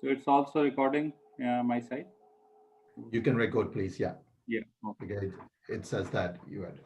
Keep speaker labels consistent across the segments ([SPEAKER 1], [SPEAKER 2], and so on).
[SPEAKER 1] So it's also recording my side.
[SPEAKER 2] You can record, please. Yeah.
[SPEAKER 1] Yeah. Okay.
[SPEAKER 2] Okay. It says that you had.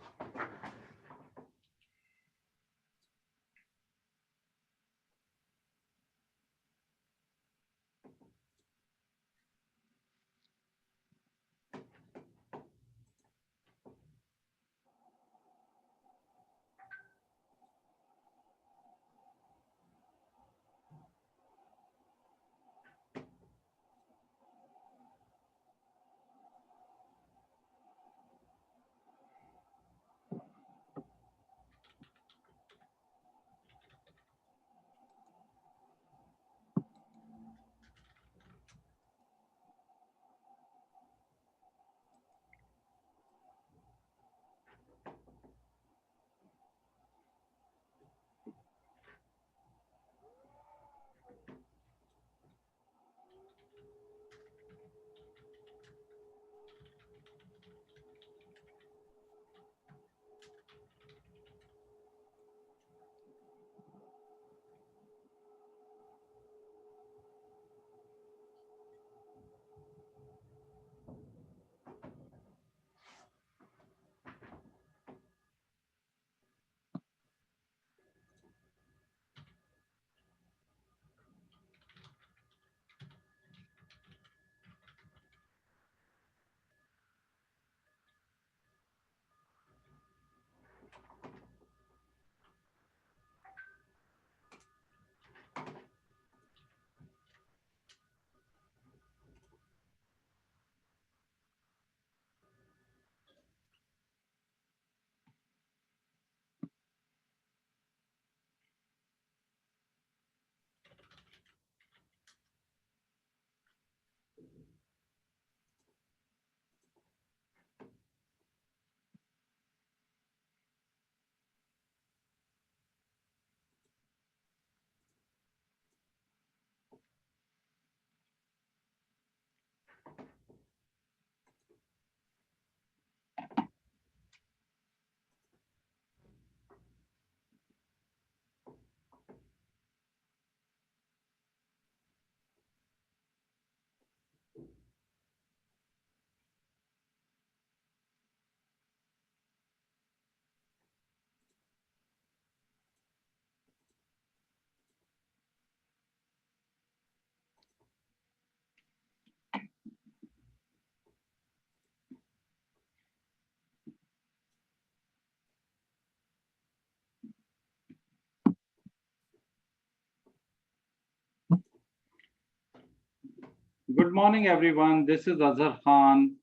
[SPEAKER 1] Good morning, everyone. This is Azhar Khan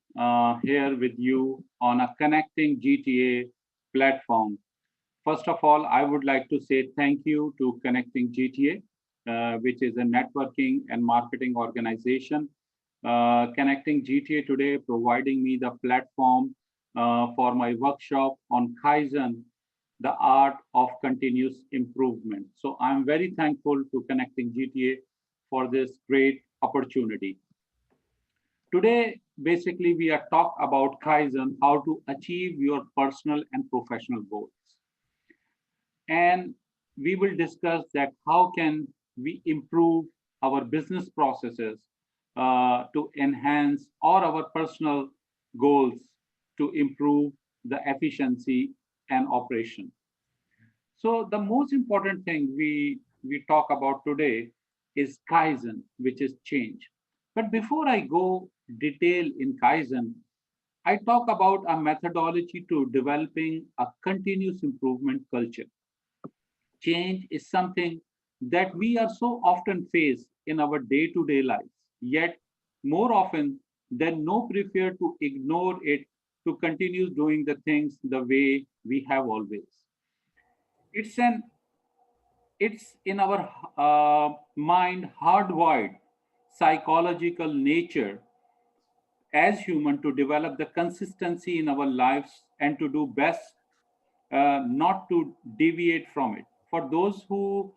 [SPEAKER 1] here with you on a Connecting GTA platform. First of all, I would like to say thank you to Connecting GTA, which is a networking and marketing organization. Connecting GTA today, providing me the platform for my workshop on Kaizen, the art of continuous improvement. So I'm very thankful to Connecting GTA for this great opportunity. Today, basically, we are talk about Kaizen, how to achieve your personal and professional goals. And we will discuss that how can we improve our business processes to enhance or our personal goals to improve the efficiency and operation. So the most important thing we talk about today is Kaizen, which is change. But before I go detail in Kaizen, I talk about a methodology to developing a continuous improvement culture. Change is something that we are so often face in our day-to-day lives, yet more often than no prefer to ignore it to continue doing the things the way we have always. It's an it's in our mind hardwired psychological nature as human to develop the consistency in our lives and to do best not to deviate from it. For those who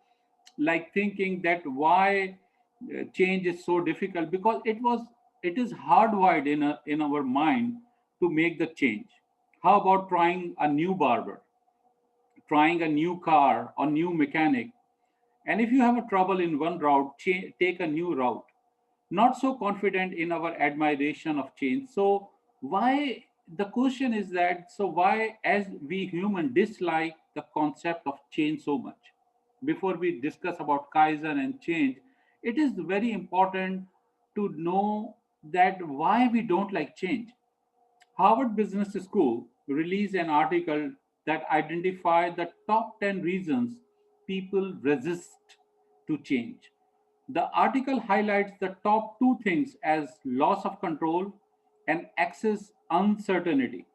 [SPEAKER 1] like thinking that why change is so difficult, because it is hardwired in our mind to make the change. How about trying a new barber, trying a new car or new mechanic? And if you have a trouble in one route, take a new route. not so confident in our admiration of change. So why, the question is that, so why as we human dislike the concept of change so much? Before we discuss about Kaizen and change, it is very important to know that why we don't like change. Harvard Business School released an article that identified the top 10 reasons people resist to change. The article highlights the top two things as loss of control and access uncertainty.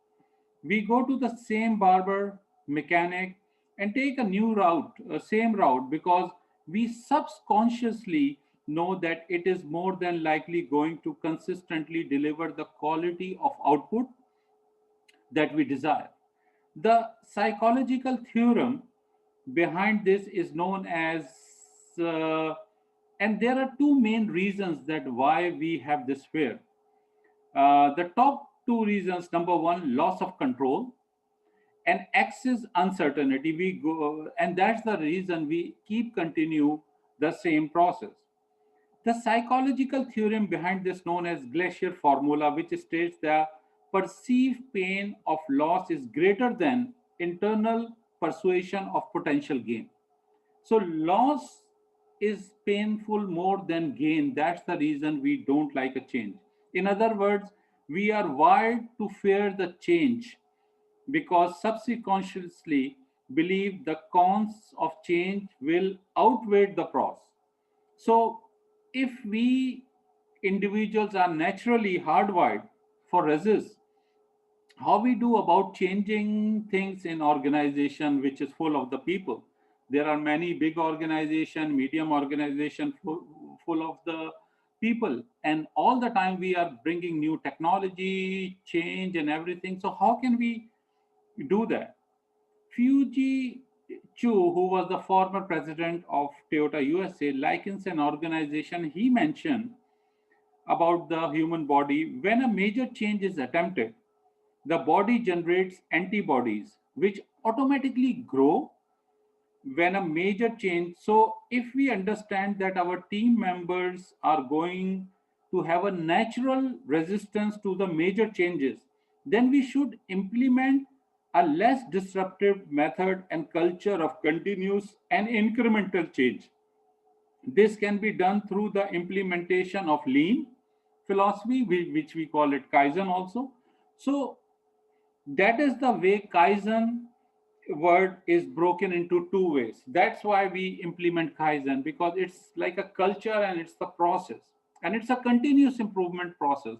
[SPEAKER 1] We go to the same barber, mechanic, and take a new route, a same route, because we subconsciously know that it is more than likely going to consistently deliver the quality of output that we desire. The psychological theorem behind this is known as, uh, and there are two main reasons that why we have this fear. The top two reasons: number one, loss of control, and access uncertainty. We go, and that's the reason we keep continue the same process. The psychological theorem behind this, known as Glacier formula, which states the perceived pain of loss is greater than internal persuasion of potential gain. So loss is painful more than gain. That's the reason we don't like a change. In other words, we are wired to fear the change because subconsciously believe the cons of change will outweigh the pros. So, if we individuals are naturally hardwired for resist, how we do about changing things in organization which is full of the people? There are many big organization, medium organization full of the people, and all the time we are bringing new technology, change, and everything. So, how can we do that? Fuji Chu, who was the former president of Toyota USA, likens an organization he mentioned about the human body. When a major change is attempted, the body generates antibodies which automatically grow when a major change. So, if we understand that our team members are going to have a natural resistance to the major changes, then we should implement a less disruptive method and culture of continuous and incremental change. This can be done through the implementation of lean philosophy, which we call it Kaizen also. So, that is the way Kaizen word is broken into two ways. That's why we implement Kaizen, because it's like a culture and it's the process, and it's a continuous improvement process.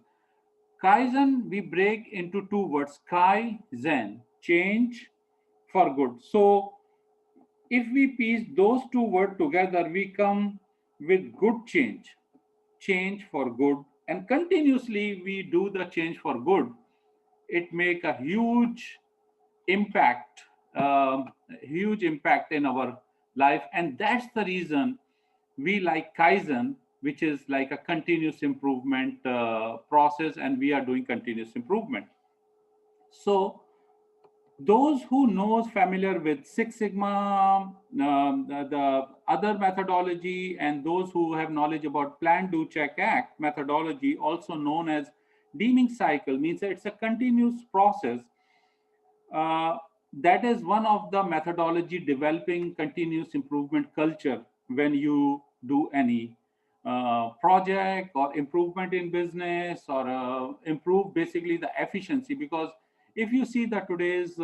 [SPEAKER 1] Kaizen we break into two words: Kai Zen, change for good. So if we piece those two words together, we come with good change, change for good, and continuously we do the change for good. It make a impact, huge impact in our life, and that's the reason we like Kaizen, which is like a continuous improvement process, and we are doing continuous improvement. So those who knows familiar with Six Sigma, the other methodology, and those who have knowledge about Plan, Do, Check, Act methodology, also known as Deeming cycle, means it's a continuous process. uh, that is one of the methodology developing continuous improvement culture when you do any project or improvement in business, or improve basically the efficiency. Because if you see that today's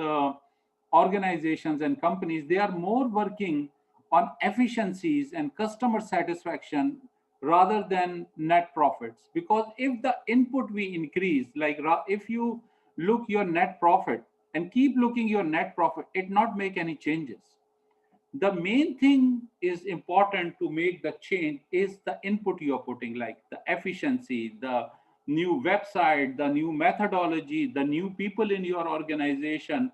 [SPEAKER 1] organizations and companies, they are more working on efficiencies and customer satisfaction rather than net profits. Because if the input we increase, like if you look your net profit and keep looking your net profit, it not make any changes. The main thing is important to make the change is the input you are putting, like the efficiency, the new website, the new methodology, the new people in your organization.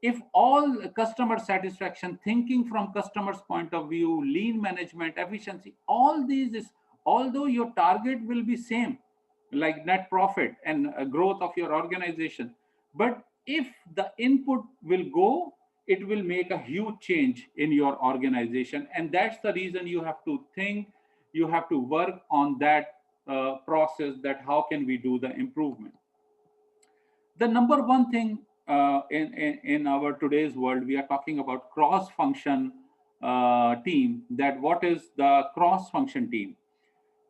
[SPEAKER 1] If all customer satisfaction, thinking from customers point of view, lean management, efficiency, all these is, although your target will be same, like net profit and growth of your organization, but if the input will go, it will make a huge change in your organization. And that's the reason you have to think, you have to work on that process, that how can we do the improvement. The number one thing in our today's world, we are talking about cross-function team, that what is the cross-function team?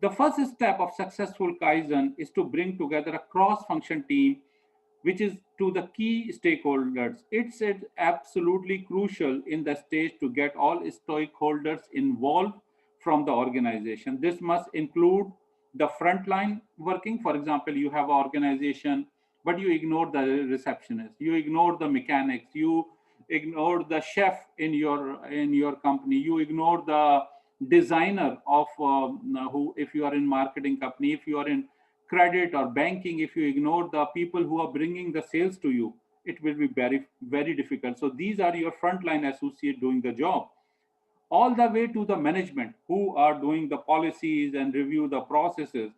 [SPEAKER 1] The first step of successful Kaizen is to bring together a cross-function team, which is to the key stakeholders. It's absolutely crucial in the stage to get all stakeholders involved from the organization. This must include the frontline working. For example, you have an organization, but you ignore the receptionist, you ignore the mechanics, you ignore the chef in your company, you ignore the designer of who, if you are in marketing company, if you are in credit or banking, if you ignore the people who are bringing the sales to you, it will be very difficult. So these are your frontline associate doing the job, all the way to the management who are doing the policies and review the processes.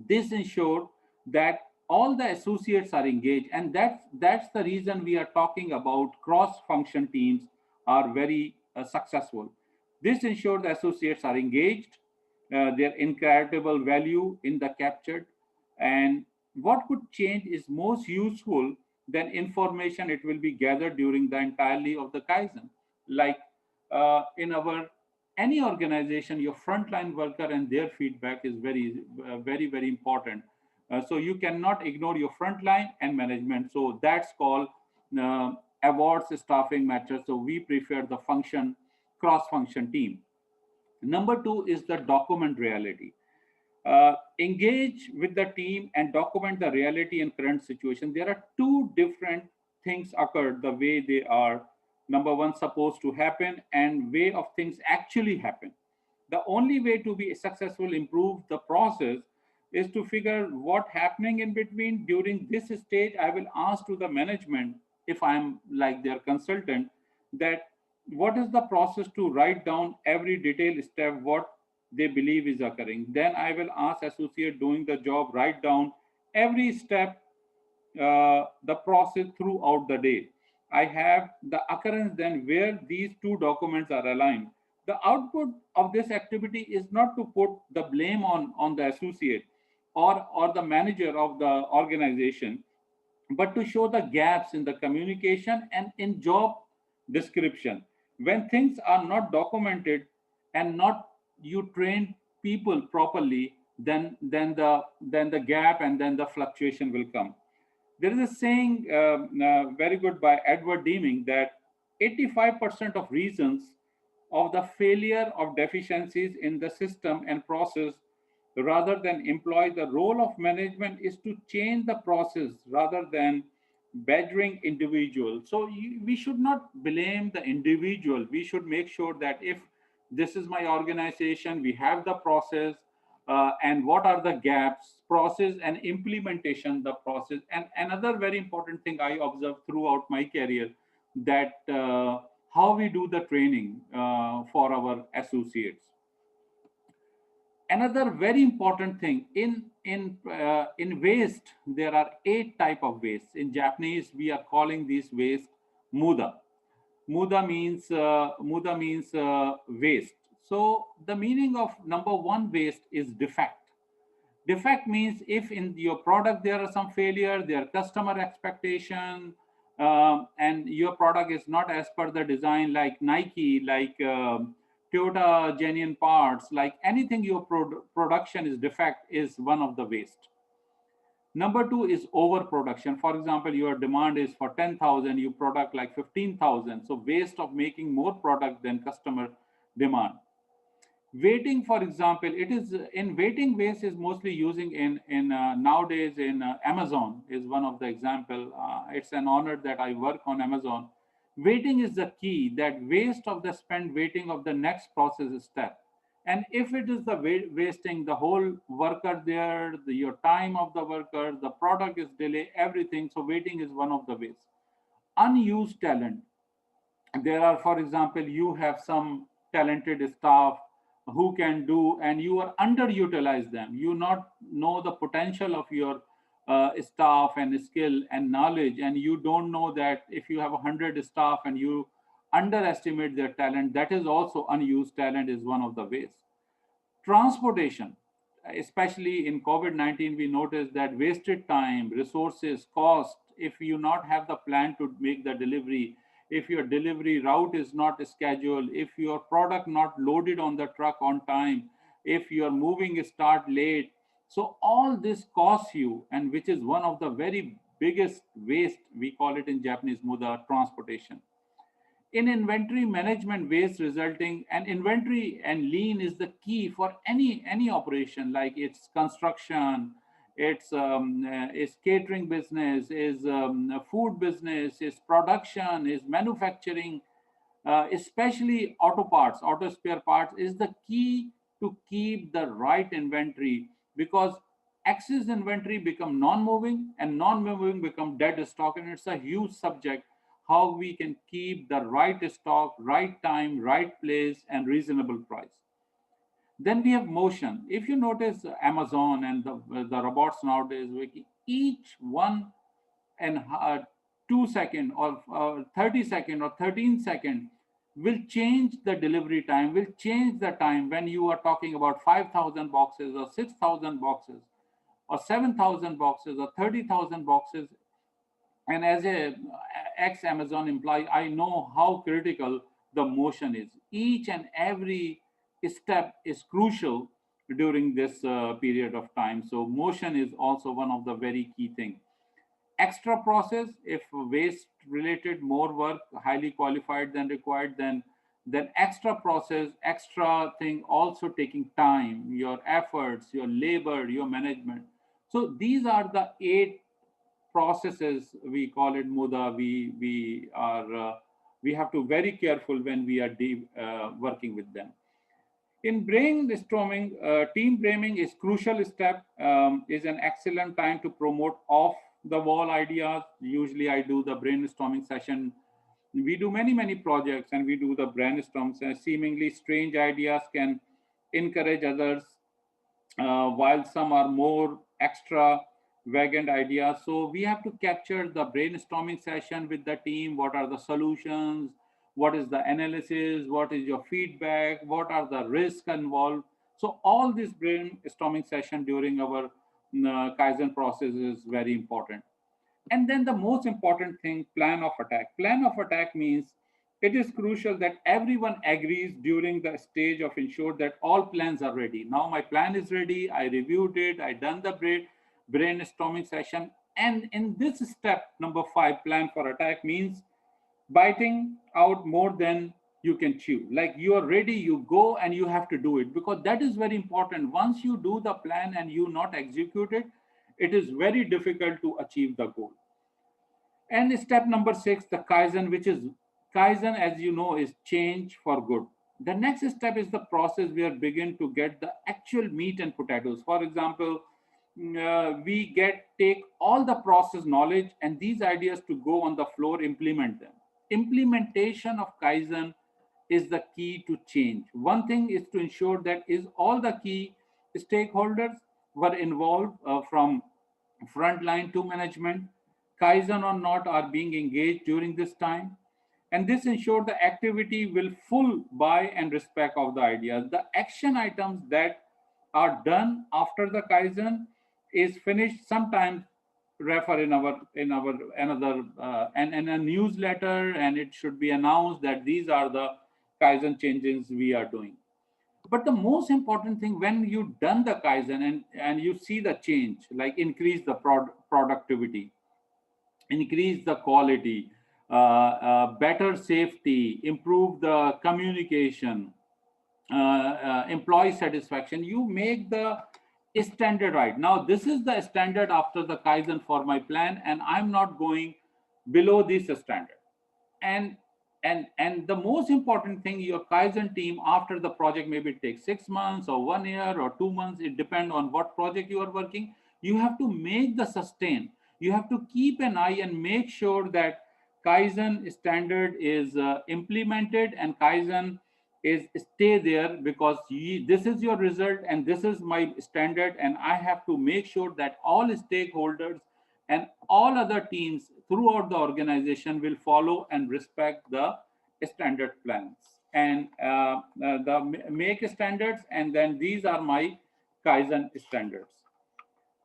[SPEAKER 1] This ensures that all the associates are engaged, and that's the reason we are talking about cross function teams are very successful. This ensures the associates are engaged, their incredible value in the captured, and what could change is most useful than information it will be gathered during the entirely of the Kaizen. Like in our any organization, your frontline worker and their feedback is very important. So you cannot ignore your frontline and management. So that's called uh, awards staffing matters. So we prefer the function cross-function team. Number two is the document reality. Engage with the team and document the reality and current situation. There are two different things occurred the way they are, number one, supposed to happen, and way of things actually happen. The only way to be successful, improve the process, is to figure what happening in between. During this stage, I will ask to the management, if I'm like their consultant, that what is the process to write down every detailed step, what they believe is occurring. Then I will ask associate doing the job, write down every step, the process throughout the day. I have the occurrence then where these two documents are aligned. The output of this activity is not to put the blame on the associate or the manager of the organization, but to show the gaps in the communication and in job description. When things are not documented and not you train people properly, then the gap and then the fluctuation will come. There is a saying very good by Edward Deming that 85% of reasons of the failure of deficiencies in the system and process rather than employ the role of management is to change the process rather than badgering individual. So we should not blame the individual. We should make sure that if this is my organization, we have the process, and what are the gaps, process and implementation, the process. And another very important thing I observed throughout my career, that how we do the training for our associates. Another very important thing in waste, there are 8 type of waste. In Japanese, we are calling these waste muda. Muda means waste. So the meaning of number one waste is defect. Defect means if in your product there are some failure, there are customer expectation, and your product is not as per the design, like Nike, like Toyota genuine parts, like anything your production is defect, is one of the waste. Number two is overproduction. For example, your demand is for 10,000, you product like 15,000. So waste of making more product than customer demand. Waiting, for example, it is in waiting waste is mostly using in nowadays in Amazon is one of the example. It's an honor that I work on Amazon. Waiting is the key, that waste of the spent waiting of the next process step. And if it is the wasting the whole worker there, your time of the worker, the product is delay, everything. So waiting is one of the ways. Unused talent. There are, for example, you have some talented staff who can do, and you are underutilize them. You not know the potential of your staff and skill and knowledge, and you don't know that if you have 100 staff and you underestimate their talent, that is also unused talent, is one of the ways. Transportation. especially in COVID-19, we noticed that wasted time, resources, cost, if you not have the plan to make the delivery, if your delivery route is not scheduled, if your product not loaded on the truck on time, if your moving start late. So all this costs you, and which is one of the very biggest waste, we call it in Japanese MURA, transportation. In inventory management, waste resulting, and inventory and lean is the key for any operation, like it's construction, it's catering business, is food business, is production, is manufacturing, especially auto parts, auto spare parts is the key to keep the right inventory, because excess inventory become non-moving and non-moving become dead stock, and it's a huge subject how we can keep the right stock, right time, right place, and reasonable price. Then we have motion. If you notice Amazon and the robots nowadays, each one and 2 second or 30 second or 13 second will change the delivery time, will change the time when you are talking about 5,000 boxes or 6,000 boxes or 7,000 boxes or 30,000 boxes. And as a ex Amazon employee, I know how critical the motion is. Each and every step is crucial during this period of time. So motion is also one of the very key things. Extra process, if waste related more work, highly qualified than required, then extra process, extra thing also taking time, your efforts, your labor, your management. So these are the 8 processes, we call it MURA. We have to very careful when we are working with them. In brainstorming, team framing is crucial step, is an excellent time to promote off the wall ideas. Usually I do the brainstorming session. We do many projects and we do the brainstorms, and seemingly strange ideas can encourage others, while some are more extravagant ideas. So we have to capture the brainstorming session with the team. What are the solutions? What is the analysis? What is your feedback? What are the risks involved? So all this brainstorming session during our Kaizen process is very important. And then the most important thing, plan of attack. Plan of attack means it is crucial that everyone agrees during the stage of ensure that all plans are ready. Now my plan is ready, I reviewed it, I done the brainstorming session. And in this step, number 5, plan for attack means biting out more than you can chew. Like you are ready, you go and you have to do it, because that is very important. Once you do the plan and you not execute it, it is very difficult to achieve the goal. And step number 6, the Kaizen, which is Kaizen, as you know, is change for good. The next step is the process where begin to get the actual meat and potatoes. For example, we take all the process knowledge and these ideas to go on the floor, implement them. Implementation of Kaizen is the key to change. One thing is to ensure that is all the key stakeholders were involved, from frontline to management, Kaizen or not, are being engaged during this time. And this ensures the activity will full buy and respect of the ideas. The action items that are done after the Kaizen is finished sometimes refer in our another and in a newsletter, and it should be announced that these are the Kaizen changes we are doing. But the most important thing, when you done the Kaizen and you see the change, like increase the productivity, increase the quality, better safety, improve the communication, employee satisfaction, you make the standard right. Now, this is the standard after the Kaizen for my plan, and I'm not going below this standard. And the most important thing, your Kaizen team after the project maybe takes 6 months or 1 year or 2 months, it depends on what project you are working. You have to make the sustain. You have to keep an eye and make sure that Kaizen standard is implemented and Kaizen is stay there, because this is your result and this is my standard, and I have to make sure that all stakeholders and all other teams throughout the organization will follow and respect the standard plans and the make standards. And then these are my Kaizen standards.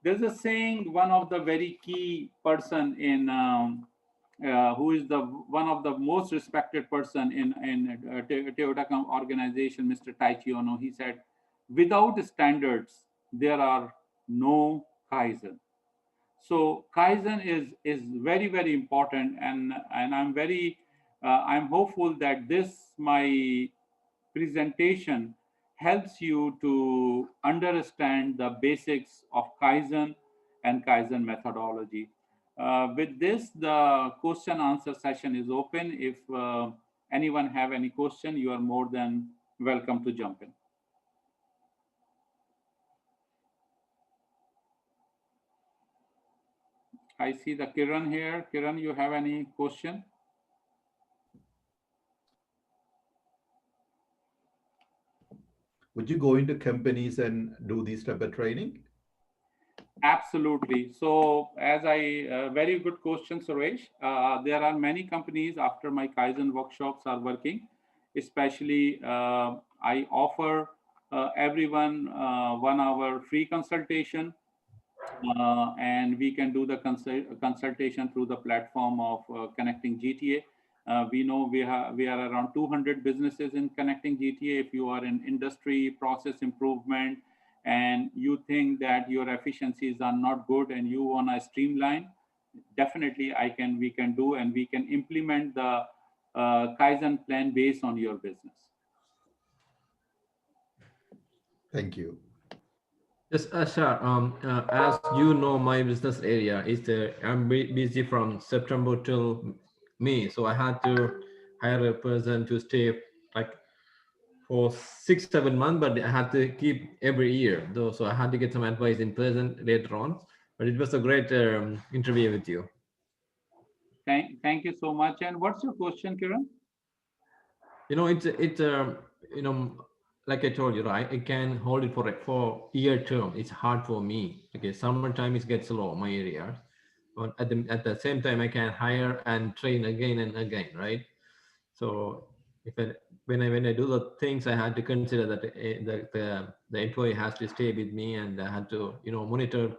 [SPEAKER 1] There's a saying, one of the very key person in who is the one of the most respected person in Toyota organization, Mr. Taichi Ono. He said, "Without standards, there are no Kaizen." So Kaizen is very important, and I'm hopeful that this my presentation helps you to understand the basics of Kaizen and Kaizen methodology. With this, the question answer session is open. If anyone have any question, you are more than welcome to jump in. I see the Kiran here. Kiran, you have any question?
[SPEAKER 2] Would you go into companies and do this type of training?
[SPEAKER 1] Absolutely. So, very good question, Suresh. There are many companies after my Kaizen workshops are working. Especially, I offer everyone 1 hour free consultation, and we can do the consultation through the platform of Connecting GTA. We know we are around 200 businesses in Connecting GTA. If you are in industry process improvement and you think that your efficiencies are not good and you want to streamline, definitely we can do, and we can implement the Kaizen plan based on your business.
[SPEAKER 2] Thank you.
[SPEAKER 3] Yes, Azhar, as you know, my business area is I'm busy from September till May, so I had to hire a person to stay like for 6, 7 months, but I had to keep every year though, so I had to get some advice in person later on. But it was a great interview with you.
[SPEAKER 1] Thank you so much. And what's your question, Kiran?
[SPEAKER 3] It's like I told you, right? I can hold it for year term. It's hard for me. Okay, summertime it gets low my area, but at the same time I can hire and train again and again, right? So if I, when I do the things, I had to consider that the employee has to stay with me, and I had to monitor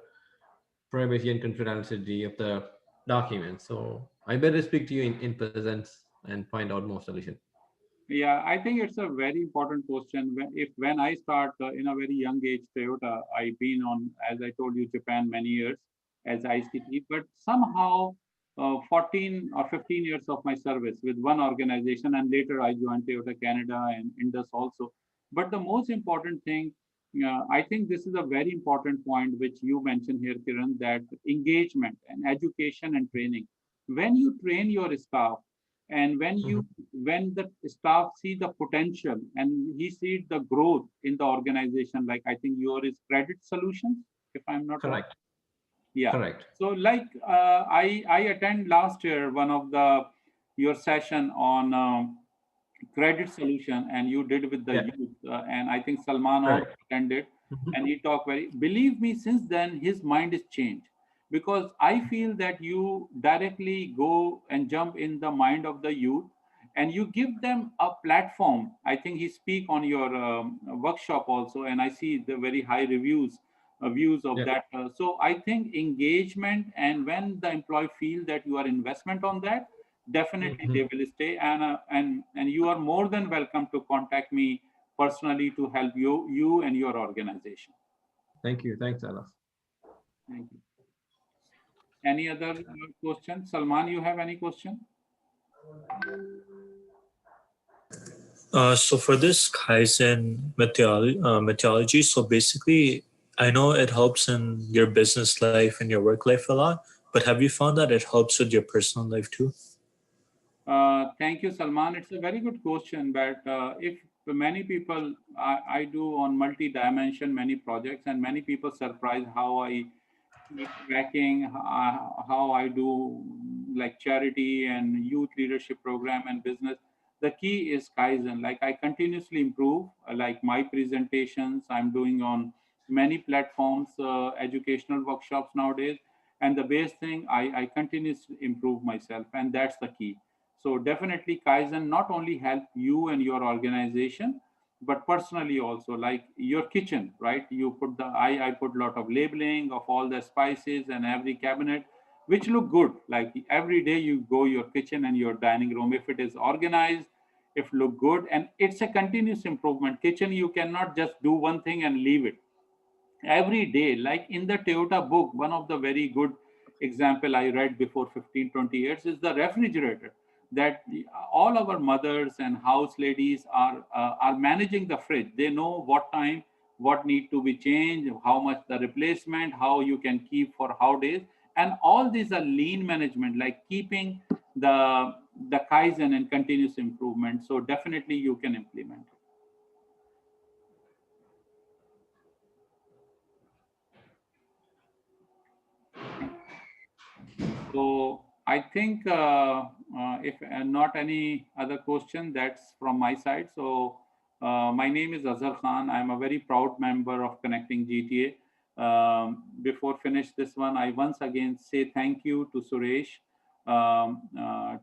[SPEAKER 3] privacy and confidentiality of the documents. So I better speak to you in presence and find out more solution.
[SPEAKER 1] Yeah, I think it's a very important question. When I start in a very young age, Toyota, I've been on, as I told you, Japan many years as ICT, but somehow 14 or 15 years of my service with one organization, and later I joined Toyota Canada and Indus also. But the most important thing, I think this is a very important point which you mentioned here, Kiran, that engagement and education and training. When you train your staff, and when the staff see the potential and he sees the growth in the organization, like I think your is credit solutions, if I'm not wrong.
[SPEAKER 3] Correct.
[SPEAKER 1] Yeah.
[SPEAKER 3] Correct.
[SPEAKER 1] So like I attend last year one of the your session on credit solution, and you did with the
[SPEAKER 3] Yeah.
[SPEAKER 1] youth, and I think Salman also
[SPEAKER 3] Correct.
[SPEAKER 1] attended,
[SPEAKER 3] Mhm.
[SPEAKER 1] and he talked very. Believe me, since then his mind is changed, because I feel that you directly go and jump in the mind of the youth, and you give them a platform. I think he speak on your workshop also, and I see the very high views of
[SPEAKER 3] Yeah.
[SPEAKER 1] that. So I think engagement, and when the employee feel that you are investment on that, definitely
[SPEAKER 3] Mhm.
[SPEAKER 1] they will stay, and you are more than welcome to contact me personally to help you and your organization.
[SPEAKER 3] Thank you. Thanks, Alas.
[SPEAKER 1] Thank you. Any other question? Salman, you have any question?
[SPEAKER 4] So for this Kaizen methodology, so basically, I know it helps in your business life and your work life a lot, but have you found that it helps with your personal life too?
[SPEAKER 1] Thank you, Salman. It's a very good question, but if many people, I do on multi-dimension many projects, and many people surprise how I keep tracking how I do like charity and youth leadership program and business. The key is Kaizen. Like I continuously improve, like my presentations I'm doing on many platforms, educational workshops nowadays. And the best thing, I continuously improve myself, and that's the key. So definitely Kaizen not only help you and your organization, but personally also, like your kitchen, right? You put I put a lot of labeling of all the spices and every cabinet, which look good. Like every day you go your kitchen and your dining room, if it is organized, if look good, and it's a continuous improvement. Kitchen, you cannot just do one thing and leave it every day. Like in the Toyota book, one of the very good example I read before 15-20 years is the refrigerator, that all our mothers and house ladies are managing the fridge. They know what time what need to be changed, how much the replacement, how you can keep for how days, and all these are lean management, like keeping the Kaizen and continuous improvement. So definitely you can implement it. So I think if not any other question, that's from my side. So my name is Azhar Khan. I'm a very proud member of Connecting GTA. Before finish this one, I once again say thank you to Suresh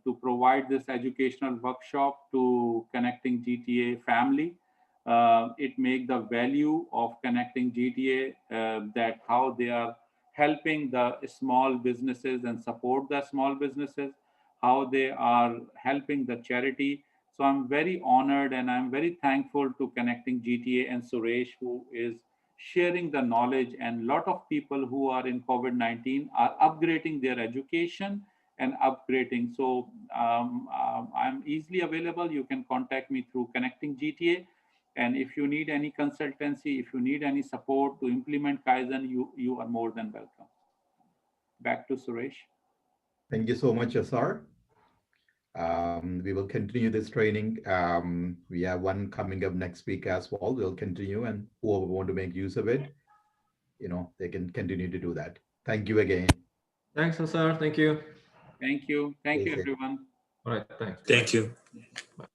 [SPEAKER 1] to provide this educational workshop to Connecting GTA family. It make the value of Connecting GTA, that how they are helping the small businesses and support the small businesses, how they are helping the charity. So I'm very honored and I'm very thankful to Connecting GTA and Suresh, who is sharing the knowledge, and lot of people who are in COVID-19 are upgrading their education and upgrading. So I'm easily available. You can contact me through Connecting GTA. And if you need any consultancy, if you need any support to implement Kaizen, you are more than welcome. Back to Suresh.
[SPEAKER 2] Thank you so much, Azhar. We will continue this training. We have one coming up next week as well. We'll continue, and whoever want to make use of it, they can continue to do that. Thank you again.
[SPEAKER 3] Thanks, Azhar. Thank you.
[SPEAKER 1] Thank you. Thank
[SPEAKER 2] Stay
[SPEAKER 1] you,
[SPEAKER 2] safe.
[SPEAKER 1] everyone.
[SPEAKER 3] All right. Thanks.
[SPEAKER 4] Thank
[SPEAKER 3] Bye.
[SPEAKER 4] you.
[SPEAKER 3] Bye.